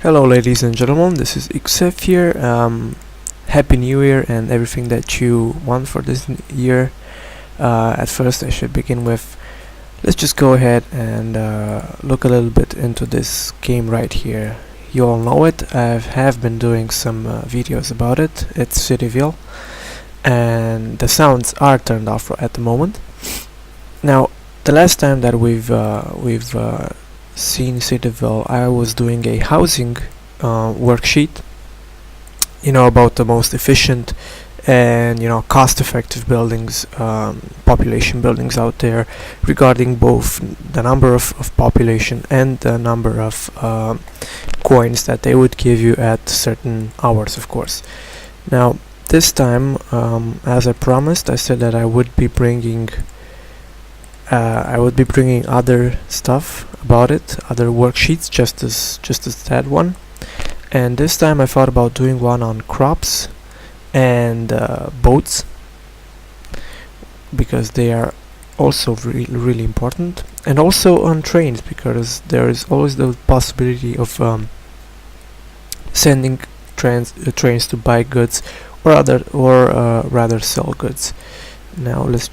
Hello ladies and gentlemen, this is XF here. Happy New Year and everything that you want for this year. At first I should begin with, let's just go ahead and look a little bit into this game right here. You all know it, I have been doing some videos about it. It's CityVille and the sounds are turned off at the moment. Now the last time that we've seen CityVille, I was doing a housing worksheet, about the most efficient and cost-effective buildings, population buildings out there, regarding both the number of population and the number of coins that they would give you at certain hours, of course. Now this time, as I promised, I said that I would be bringing other stuff about it, other worksheets, just as that one. And this time I thought about doing one on crops and boats, because they are also really important, and also on trains, because there is always the possibility of sending trains to buy goods or rather sell goods. Now let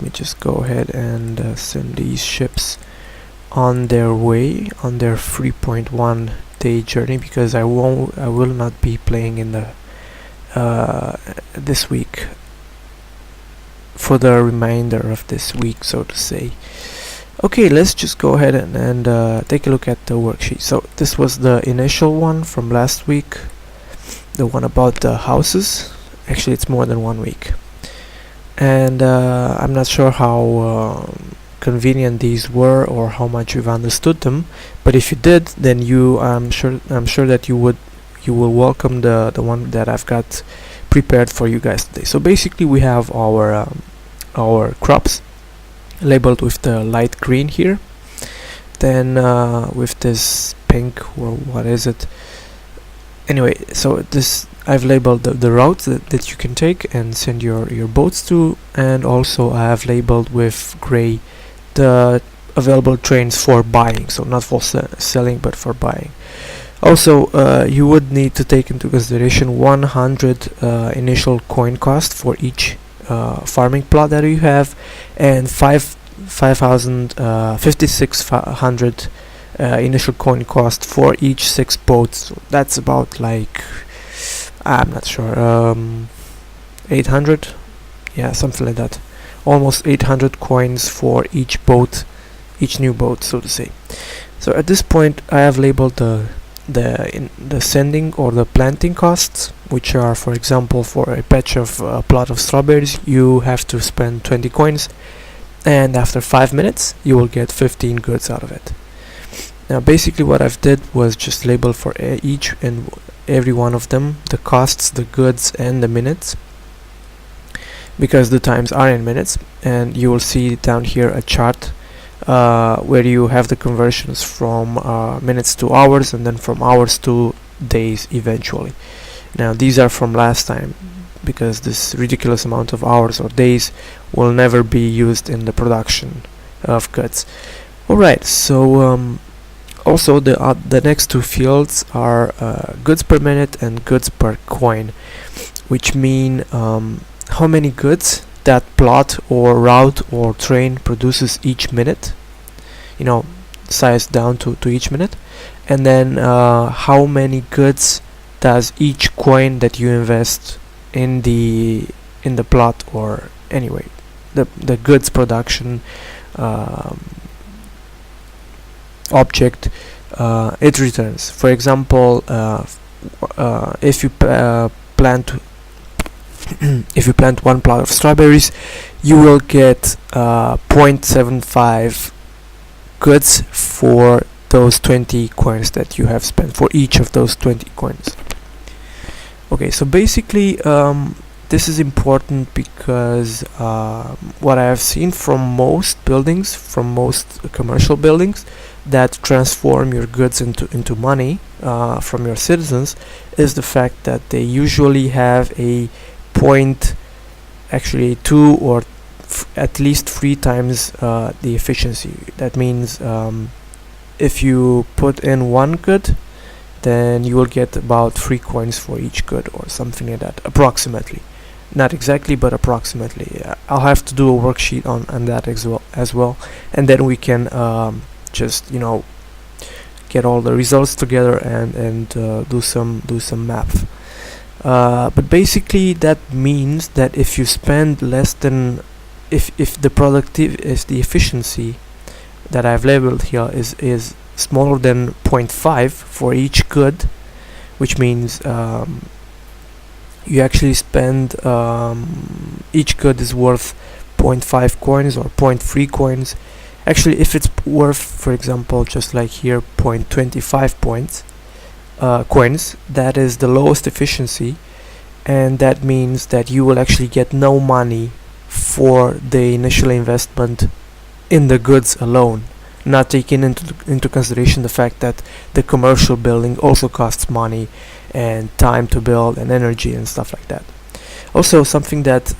me just go ahead and send these ships on their way, on their 3.1 day journey, because I will not be playing in the this week, for the remainder of this week, so to say. Okay, let's just go ahead and take a look at the worksheet. So this was the initial one from last week, the one about the houses. Actually, it's more than 1 week. And I'm not sure how convenient these were or how much you've understood them, but if you did, then I'm sure that you will welcome the one that I've got prepared for you guys today. So basically we have our crops labeled with the light green here, then with this pink, or what is it, anyway, so this I've labeled the routes that you can take and send your boats to, and also I have labeled with gray the available trains for buying, so not for selling but for buying. Also you would need to take into consideration 100 initial coin cost for each farming plot that you have, and 5,600 initial coin cost for each 6 boats. So that's about, like, I'm not sure, 800, yeah, something like that, almost 800 coins for each boat, each new boat, so to say. So at this point I have labeled the sending or the planting costs, which are, for example, for a patch of plot of strawberries you have to spend 20 coins, and after 5 minutes you will get 15 goods out of it. Now basically what I've did was just label for each and every one of them the costs, the goods, and the minutes, because the times are in minutes, and you will see down here a chart where you have the conversions from minutes to hours, and then from hours to days eventually. Now these are from last time, because this ridiculous amount of hours or days will never be used in the production of goods. Alright, so also the next 2 fields are goods per minute and goods per coin, which mean how many goods that plot or route or train produces each minute, sized down to each minute, and then how many goods does each coin that you invest in the plot, or anyway the goods production object it returns. For example, if you plant if you plant 1 plot of strawberries, you will get 0.75 goods for those 20 coins that you have spent, for each of those 20 coins. Okay, so basically this is important because what I have seen from most buildings, from most commercial buildings that transform your goods into money from your citizens, is the fact that they usually have a point, actually 2 or at least 3 times the efficiency. That means if you put in one good, then you will get about 3 coins for each good, or something like that, approximately. Not exactly, but approximately. I'll have to do a worksheet on that as well, and then we can just get all the results together and do some math. But basically that means that if you spend less than, if the efficiency that I've labeled here is smaller than 0.5 for each good, which means you actually spend each good is worth 0.5 coins or 0.3 coins. Actually, if it's worth, for example, just like here, 0.25 coins, that is the lowest efficiency, and that means that you will actually get no money for the initial investment in the goods alone, not taking into consideration the fact that the commercial building also costs money and time to build and energy and stuff like that. Also, something that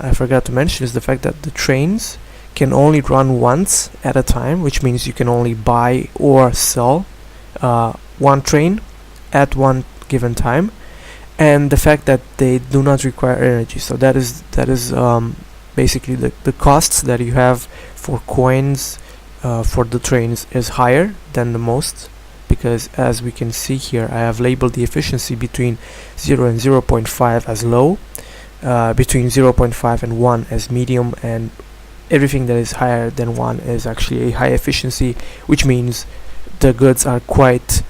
I forgot to mention is the fact that the trains can only run once at a time, which means you can only buy or sell one train at one given time, and the fact that they do not require energy. So that is basically the costs that you have for coins for the trains is higher than the most, because as we can see here, I have labeled the efficiency between 0 and 0.5 as low, between 0.5 and 1 as medium, and everything that is higher than 1 is actually a high efficiency, which means the goods are quite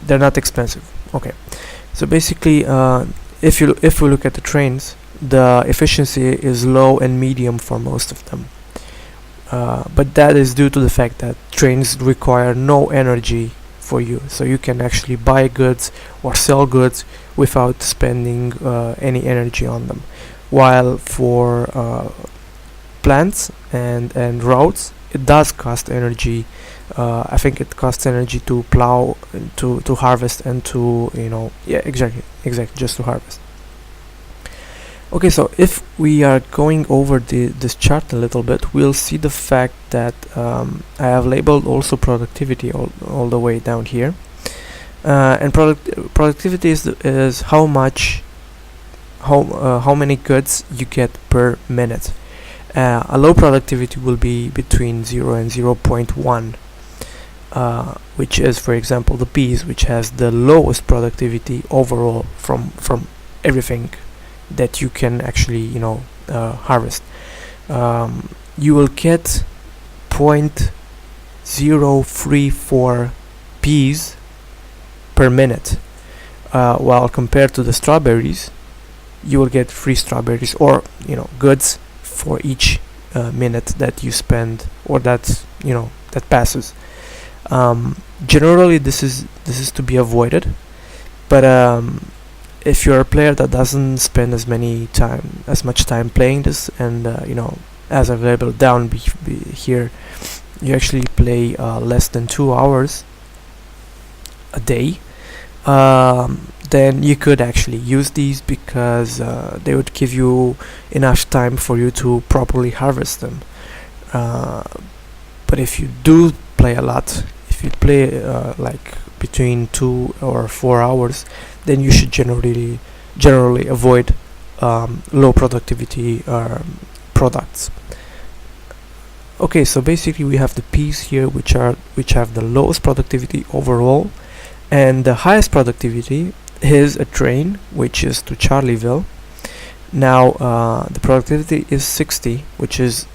they're not expensive. Okay, so basically if we look at the trains, the efficiency is low and medium for most of them, but that is due to the fact that trains require no energy for you, so you can actually buy goods or sell goods without spending any energy on them, while for plants and roads it does cost energy. I think it costs energy to plow, to harvest, and to exactly just to harvest. Okay, so if we are going over this chart a little bit, we'll see the fact that I have labeled also productivity all the way down here, and productivity is how many goods you get per minute. A low productivity will be between 0 and 0.1, which is, for example, the peas, which has the lowest productivity overall from everything that you can actually harvest. You will get 0.034 peas per minute, while compared to the strawberries, you will get 3 strawberries, or goods for each minute that you spend, or that passes. Generally this is to be avoided, but if you're a player that doesn't spend as much time playing this, and as I've labeled down here, you actually play less than 2 hours a day, then you could actually use these, because they would give you enough time for you to properly harvest them. But if you do play a lot, if you play like between 2 or 4 hours, then you should generally avoid low productivity products. Okay, so basically we have the peas here, which have the lowest productivity overall, and the highest productivity is a train, which is to CityVille. Now the productivity is 60, which is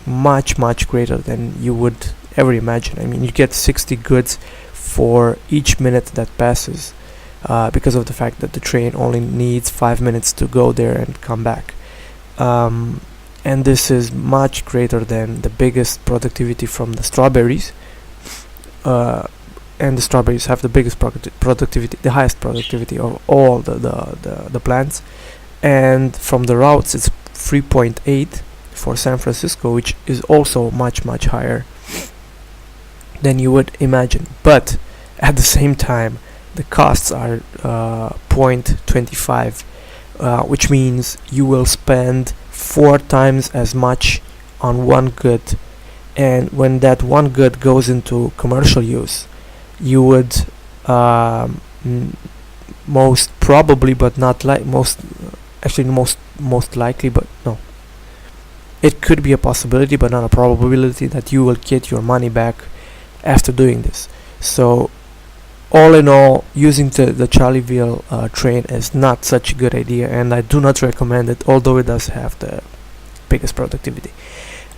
much greater than you would ever imagine. I mean, you get 60 goods for each minute that passes, because of the fact that the train only needs 5 minutes to go there and come back. And this is much greater than the biggest productivity from the strawberries, and the strawberries have the biggest productivity, the highest productivity of all the plants. And from the routes, it's 3.8 for San Francisco, which is also much higher than you would imagine. But at the same time, the costs are 0.25, which means you will spend 4 times as much on one good, and when that one good goes into commercial use, you would most probably, but not like most actually most likely, but no, it could be a possibility but not a probability that you will get your money back after doing this. So all in all, using the CityVille train is not such a good idea, and I do not recommend it, although it does have the biggest productivity.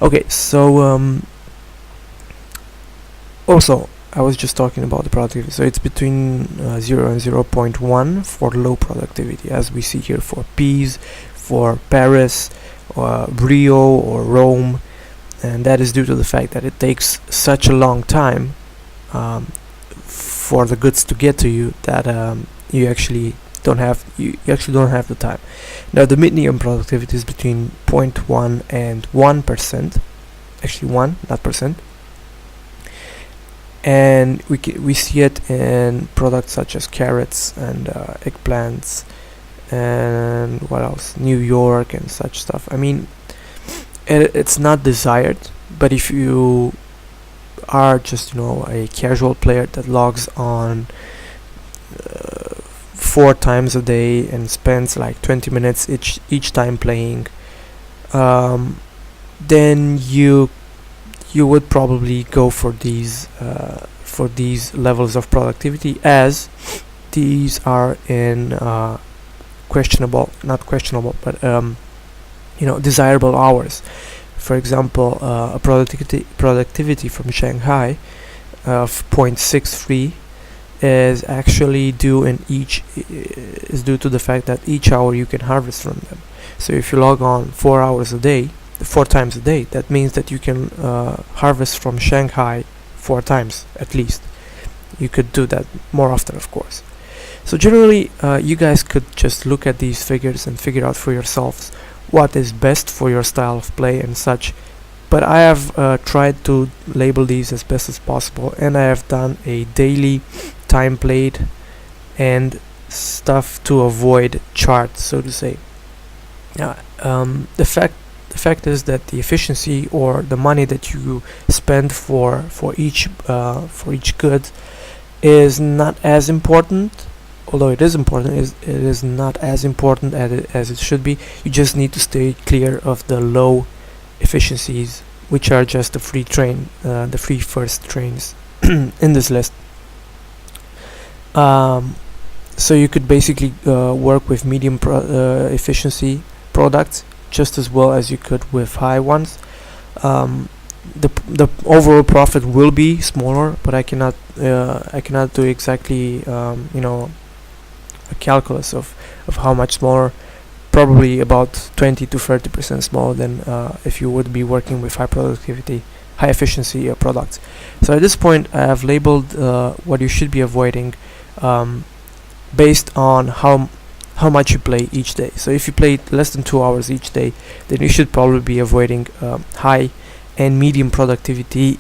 Okay, so also I was just talking about the productivity, so it's between 0 and 0.1 for low productivity, as we see here for Pise, for Paris, Rio or Rome, and that is due to the fact that it takes such a long time for the goods to get to you that you actually don't have the time. Now the medium productivity is between 0.1 and 1%, actually 1, not percent, and we see it in products such as carrots and eggplants and what else, New York and such stuff. I mean, it's not desired, but if you are just a casual player that logs on 4 times a day and spends like 20 minutes each time playing, then you would probably go for these levels of productivity, as these are in not questionable, but desirable hours. For example, a productivity from Shanghai of 0.63 is actually due to the fact that each hour you can harvest from them. So if you log on 4 times a day, that means that you can harvest from Shanghai 4 times at least. You could do that more often, of course. So generally, you guys could just look at these figures and figure out for yourselves what is best for your style of play and such. But I have tried to label these as best as possible, and I have done a daily time played and stuff to avoid chart, so to say. The fact is that the efficiency or the money that you spend for each good is not as important. Although it is important, it is not as important as it should be. You just need to stay clear of the low efficiencies, which are just the the free first trains in this list. So you could basically work with medium efficiency products just as well as you could with high ones. The overall profit will be smaller, but I cannot do exactly a calculus of how much smaller. Probably about 20 to 30% smaller than if you would be working with high efficiency products. So at this point, I have labeled what you should be avoiding based on how much you play each day. So if you play less than 2 hours each day, then you should probably be avoiding high and medium productivity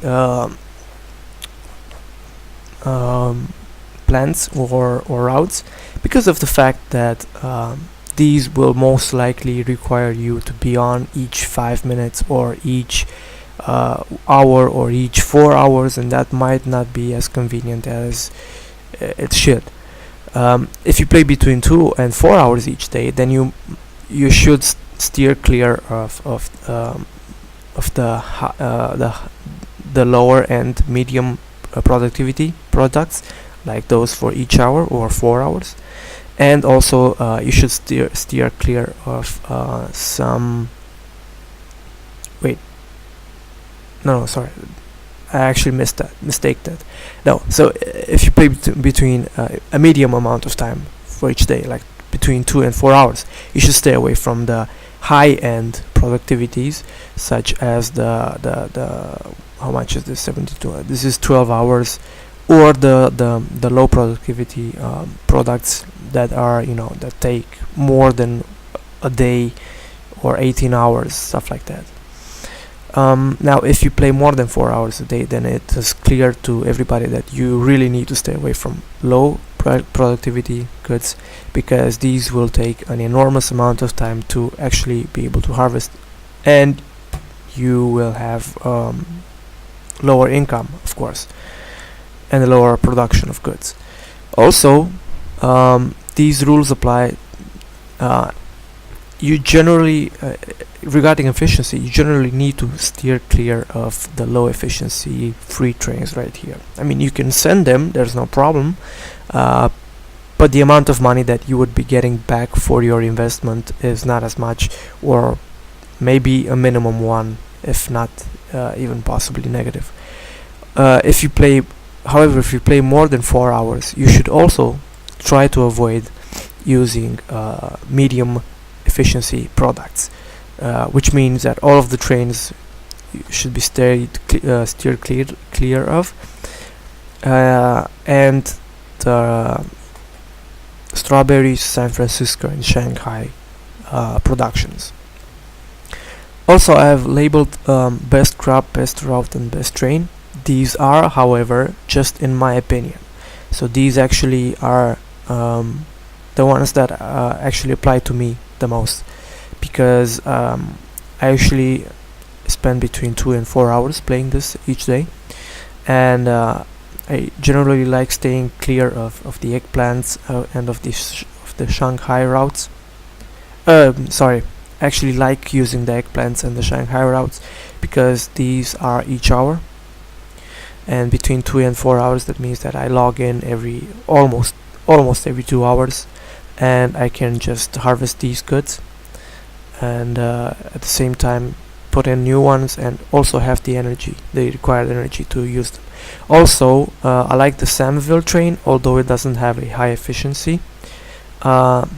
plans or routes, because of the fact that these will most likely require you to be on each 5 minutes or each hour or each 4 hours, and that might not be as convenient as it should. If you play between 2 and 4 hours each day, then you should steer clear of the lower and medium productivity products, like those for each hour or 4 hours. And also you should steer clear of some sorry, I actually mistake that. No, so if you play between a medium amount of time for each day, like between 2 and 4 hours, you should stay away from the high-end productivities, such as the how much is this? 72. This is 12 hours, or the low productivity products that are that take more than a day or 18 hours, stuff like that. Now if you play more than 4 hours a day, then it is clear to everybody that you really need to stay away from low productivity goods, because these will take an enormous amount of time to actually be able to harvest, and you will have lower income, of course, and a lower production of goods. Also, these rules apply. You generally, regarding efficiency, you generally need to steer clear of the low efficiency freight trains right here. I mean, you can send them, there's no problem, but the amount of money that you would be getting back for your investment is not as much, or maybe a minimum one, if not even possibly negative. If you play more than 4 hours, you should also try to avoid using medium efficiency products, which means that all of the trains should be steered clear of, and the Strawberries, San Francisco, and Shanghai productions. Also, I have labeled best crop, best route, and best train. These are, however, just in my opinion. So these actually are the ones that actually apply to me the most, because I actually spend between 2 and 4 hours playing this each day, and I generally like staying clear of the eggplants and of the Shanghai routes. Sorry, actually like using the eggplants and the Shanghai routes, because these are each hour, and between 2 and 4 hours, that means that I log in almost every 2 hours, and I can just harvest these goods, and at the same time put in new ones, and also have the required energy to use them. Also, I like the CityVille train, although it doesn't have a high efficiency,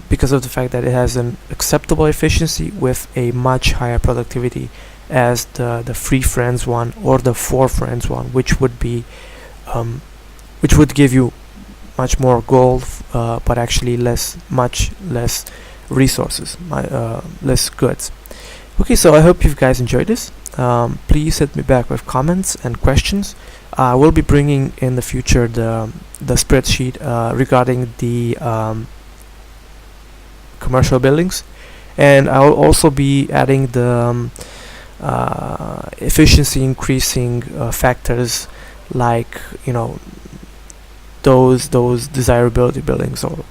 because of the fact that it has an acceptable efficiency with a much higher productivity as the 3 friends one or the 4 friends one, which would give you much more gold, but actually much less resources, less goods. Okay, so I hope you guys enjoyed this. Please hit me back with comments and questions. I will be bringing in the future the spreadsheet regarding the commercial buildings, and I will also be adding the efficiency increasing factors, like those desirability buildings, or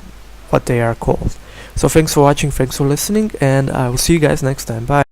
what they are called. So thanks for watching, thanks for listening, and I will see you guys next time. Bye.